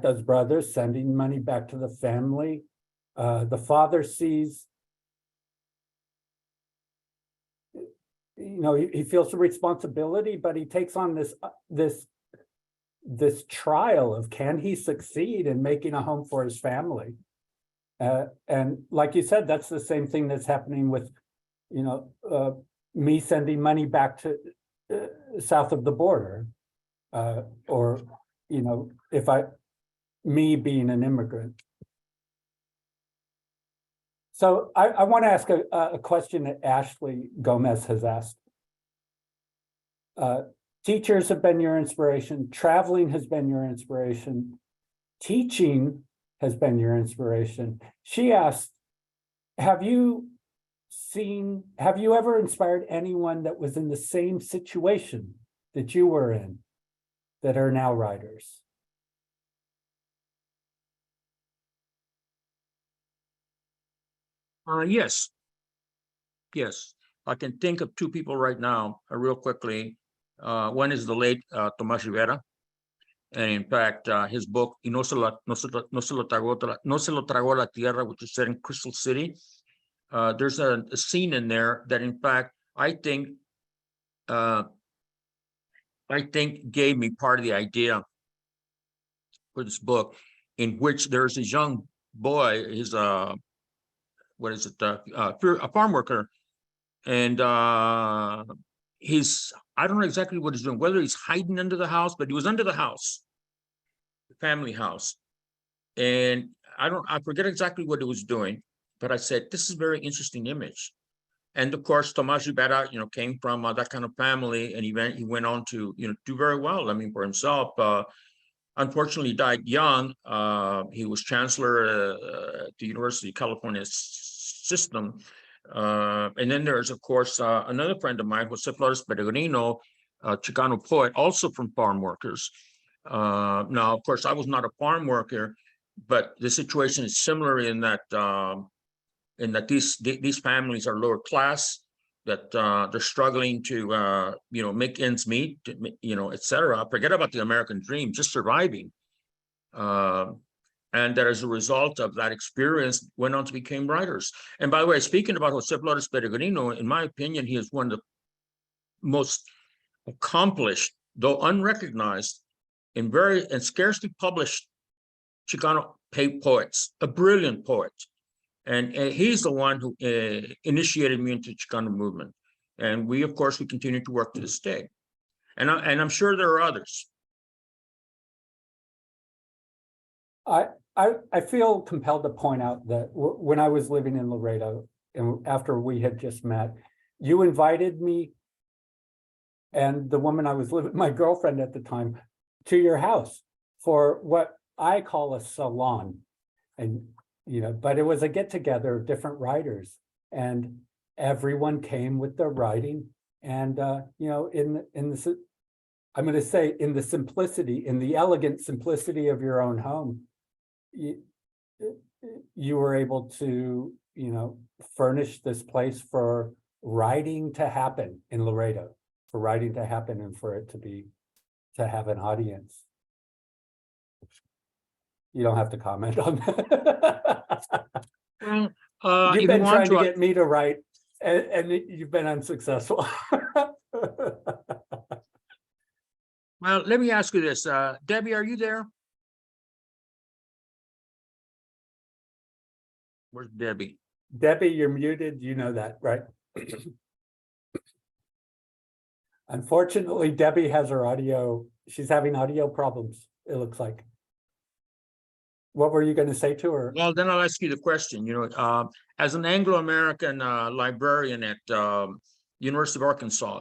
those brothers sending money back to the family. The father sees, he feels the responsibility, but he takes on this trial of, can he succeed in making a home for his family? And like you said, that's the same thing that's happening with, me sending money back to south of the border, or, me being an immigrant. So I want to ask a question that Ashley Gomez has asked. Teachers have been your inspiration. Traveling has been your inspiration. Teaching has been your inspiration. She asked, have you ever inspired anyone that was in the same situation that you were in that are now writers? Yes. I can think of two people right now, real quickly. One is the late Tomás Rivera. And in fact, his book, no se lo tragó la tierra, which is set in Crystal City. There's a scene in there that, in fact, I think gave me part of the idea for this book, in which there's this young boy. He's a farm worker, and I don't know exactly what he's doing, whether he's hiding under the house, but he was under the house, the family house, and I forget exactly what he was doing, but I said, this is a very interesting image. And of course, Tomás Rivera, came from that kind of family, and he went on to, do very well. I mean, for himself. Unfortunately, died young. He was chancellor at the University of California system. And then there's, of course, another friend of mine, Jose Flores Peregrino, Chicano poet, also from farm workers. Now, of course, I was not a farm worker, but the situation is similar in that these families are lower class, that they're struggling to make ends meet, et cetera. Forget about the American dream, just surviving. And and that as a result of that experience went on to become writers. And by the way, speaking about Jose Flores Peregrino, in my opinion, he is one of the most accomplished, though unrecognized, and scarcely published Chicano poets, a brilliant poet. And he's the one who initiated me into the Chicano movement. And we, of course, we continue to work to this day. And I'm sure there are others. I feel compelled to point out that when I was living in Laredo, and after we had just met, you invited me and the woman I was living, my girlfriend at the time, to your house for what I call a salon. And, you know, but it was a get together of different writers, and everyone came with their writing. And, you know, I'm going to say in the simplicity, in the elegant simplicity of your own home, you were able to, you know, furnish this place for writing to happen in Laredo, for writing to happen and for it to have an audience. You don't have to comment on that. Well, you've been trying to get me to write, and you've been unsuccessful. Well, let me ask you this. Debbie, are you there? Where's Debbie? Debbie, you're muted. You know that, right? Unfortunately, Debbie has her audio. She's having audio problems, it looks like. What were you going to say to her? Well, then I'll ask you the question. You know, as an Anglo-American librarian at University of Arkansas,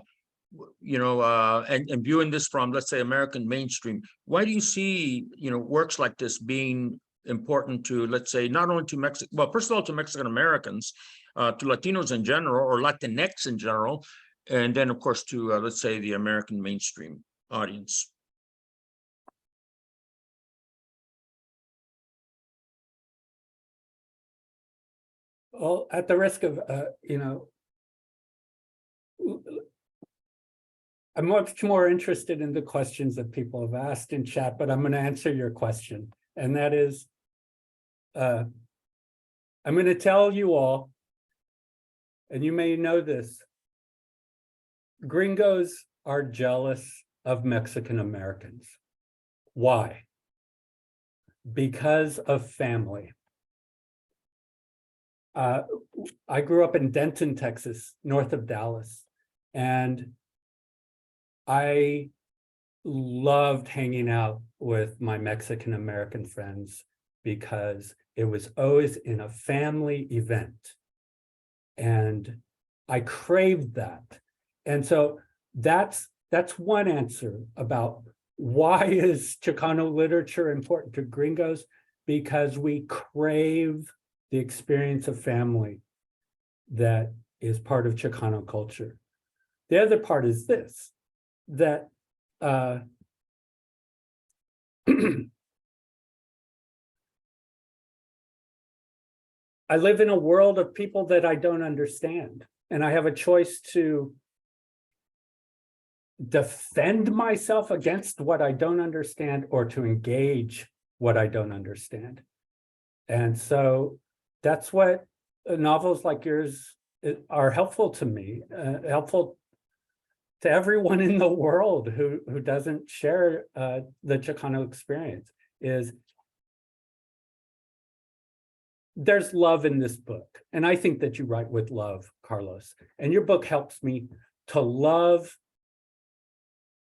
you know, and viewing this from, let's say, American mainstream, why do you see, you know, works like this being important to, let's say, not only to Mexico, well, first of all, to Mexican Americans, to Latinos in general, or Latinx in general, and then, of course, to, let's say, the American mainstream audience? Well, at the risk of, you know, I'm much more interested in the questions that people have asked in chat, but I'm going to answer your question. And that is, I'm going to tell you all, and you may know this, Gringos are jealous of Mexican Americans. Why? Because of family. I grew up in Denton, Texas, north of Dallas, and I loved hanging out with my Mexican American friends because it was always in a family event. And I craved that. And so that's one answer about why is Chicano literature important to Gringos? Because we crave the experience of family that is part of Chicano culture. The other part is this, that I live in a world of people that I don't understand, and I have a choice to defend myself against what I don't understand or to engage what I don't understand. And so that's what novels like yours are helpful to me, helpful to everyone in the world who doesn't share the Chicano experience. Is there's love in this book. And I think that you write with love, Carlos. And your book helps me to love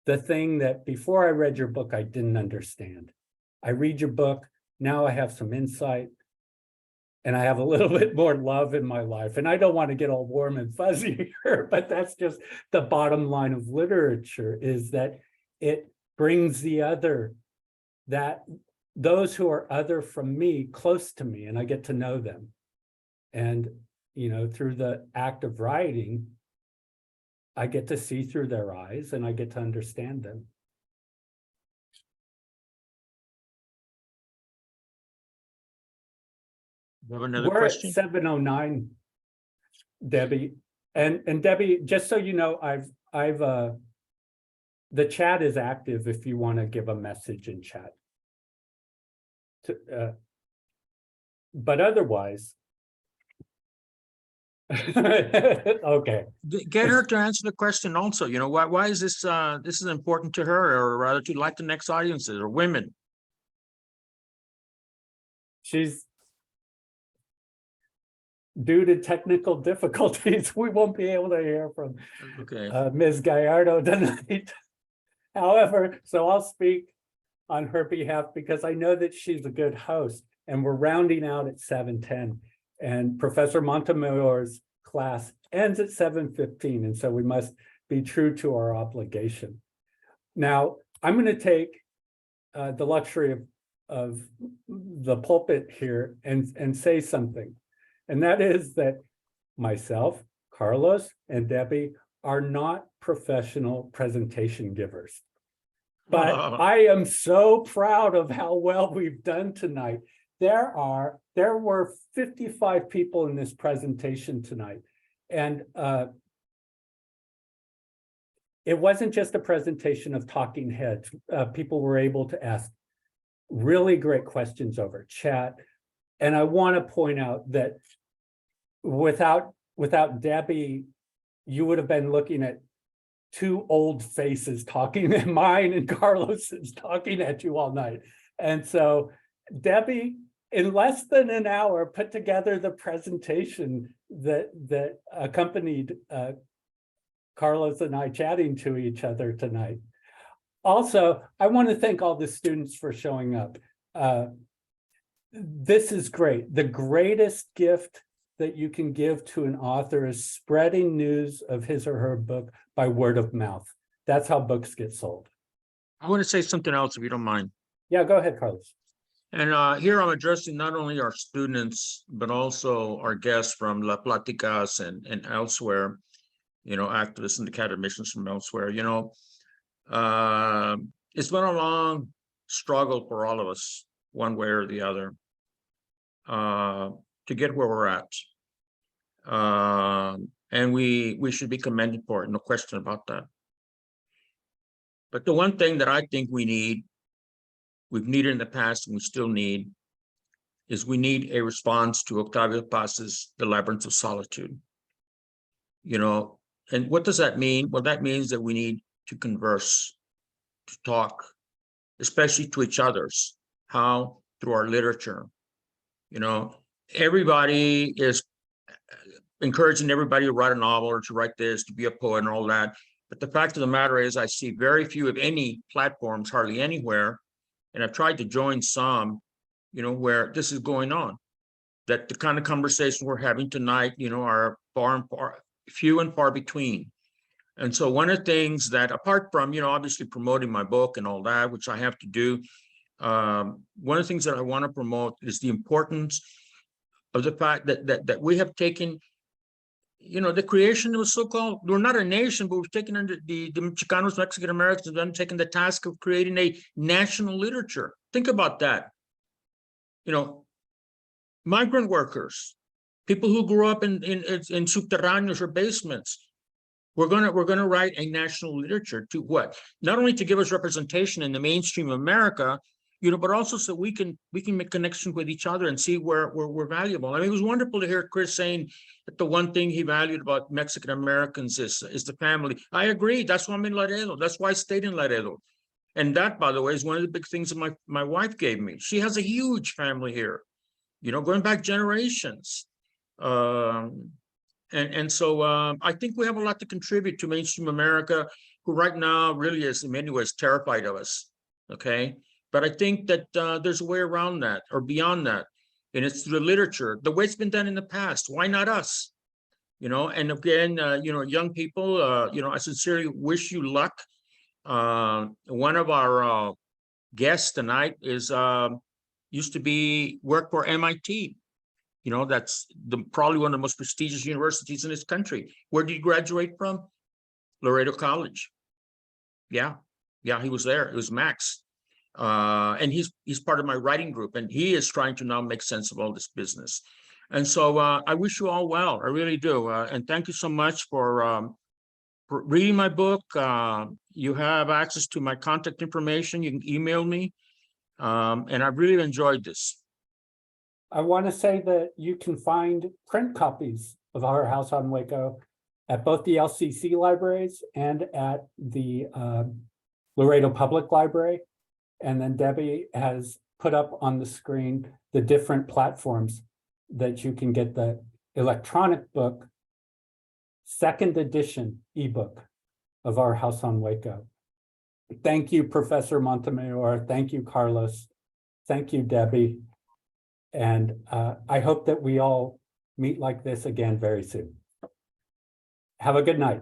the thing that before I read your book, I didn't understand. I read your book, now I have some insight, and I have a little bit more love in my life. And I don't want to get all warm and fuzzy here, but that's just the bottom line of literature, is that it brings the other, that those who are other from me close to me, and I get to know them. And, you know, through the act of writing, I get to see through their eyes and I get to understand them. You have another We're question? at 7:09, Debbie. And Debbie, just so you know, I've the chat is active if you want to give a message in chat. but otherwise. Okay. Get her to answer the question also, you know, why is this this is important to her, or rather to Latinx audiences or women? She's, due to technical difficulties, we won't be able to hear from Ms. Gallardo tonight. However, so I'll speak on her behalf because I know that she's a good host, and we're rounding out at 7:10, and Professor Montemayor's class ends at 7:15, and so we must be true to our obligation. Now, I'm going to take the luxury of the pulpit here and say something, and that is that myself, Carlos, and Debbie are not professional presentation givers. But I am so proud of how well we've done tonight. There were 55 people in this presentation tonight. And it wasn't just a presentation of talking heads. People were able to ask really great questions over chat. And I want to point out that without Debbie, you would have been looking at two old faces talking, and mine and Carlos's talking at you all night. And so Debbie, in less than an hour, put together the presentation that accompanied Carlos and I chatting to each other tonight. Also, I want to thank all the students for showing up. This is great. The greatest gift that you can give to an author is spreading news of his or her book by word of mouth. That's how books get sold. I want to say something else, if you don't mind. Yeah, go ahead, Carlos. And here I'm addressing not only our students, but also our guests from La Platicas and elsewhere, you know, activists and academicians from elsewhere. You know, it's been a long struggle for all of us, one way or the other, to get where we're at. And we should be commended for it, no question about that. But the one thing that I think we've needed in the past and we still need, is we need a response to Octavio Paz's The Labyrinth of Solitude. You know, and what does that mean? Well, that means that we need to converse, to talk, especially to each other's. How? Through our literature. You know, everybody is encouraging everybody to write a novel or to write this, to be a poet and all that. But the fact of the matter is I see very few, if any, platforms, hardly anywhere. And I've tried to join some, you know, where this is going on, that the kind of conversation we're having tonight, you know, are few and far between. And so one of the things that, apart from, you know, obviously promoting my book and all that, which I have to do, one of the things that I want to promote is the importance of the fact that we have taken, you know, the creation of so-called, we're not a nation, but we've taken under the Chicanos, Mexican Americans, have undertaken the task of creating a national literature. Think about that. You know, migrant workers, people who grew up in subterráneos or basements. We're gonna write a national literature to what? Not only to give us representation in the mainstream of America, you know, but also so we can make connections with each other and see where we're valuable. I mean, it was wonderful to hear Chris saying that the one thing he valued about Mexican Americans is the family. I agree. That's why I'm in Laredo. That's why I stayed in Laredo. And that, by the way, is one of the big things that my wife gave me. She has a huge family here, you know, going back generations. And so I think we have a lot to contribute to mainstream America, who right now really is in many ways terrified of us. Okay. But I think that there's a way around that or beyond that. And it's through the literature, the way it's been done in the past. Why not us? You know, and again, you know, young people, you know, I sincerely wish you luck. One of our guests tonight is used to work for MIT. You know, that's probably one of the most prestigious universities in this country. Where did you graduate from? Laredo College. Yeah, he was there. It was Max. And he's part of my writing group, and he is trying to now make sense of all this business. And so I wish you all well. I really do. And thank you so much for reading my book. You have access to my contact information. You can email me. And I've really enjoyed this. I want to say that you can find print copies of Our House on Waco at both the LCC libraries and at the Laredo Public Library. And then Debbie has put up on the screen the different platforms that you can get the electronic book, second edition ebook of Our House on Waco. Thank you, Professor Montemayor. Thank you, Carlos. Thank you, Debbie. And I hope that we all meet like this again very soon. Have a good night.